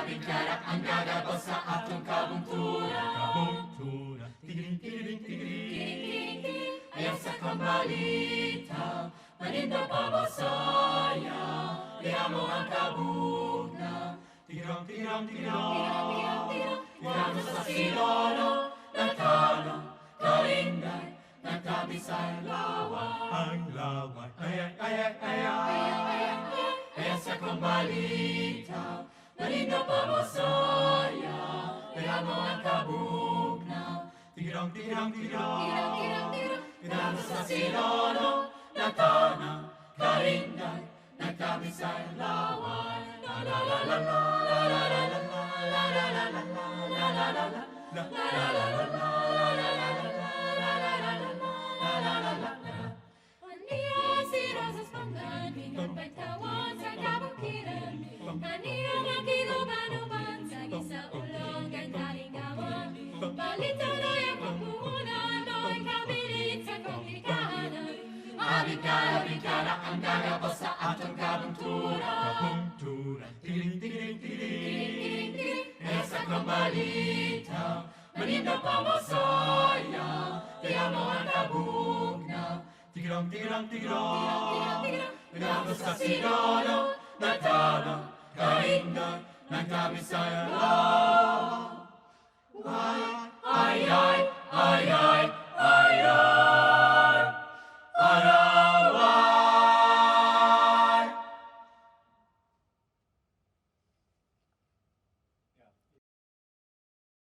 Bicara ang gagabos sa atong kabunturan. Tigiling, ayaw sa kambalita, manindaw pa mo saya, liha mo ang kabugna. Tirang, tirang sa silono, nagtano, karinday, nagkabisay ang laway. Ayaw sa kambalita, manindaw pa mo saya, liha mo ang kabugna. Tirang, tirang sa silono, nagtano, karinday, nagkabisay laway. La la la la la la la la la la la la la la la la. Bicara ang gagabos sa atong kabunturan. Tigiling, esa kambalita, manindaw pa mo saya, liha mo ang kabugna. Tirang, nagabos sa silono, nagtano, kainday, nagkabisay ang lawa.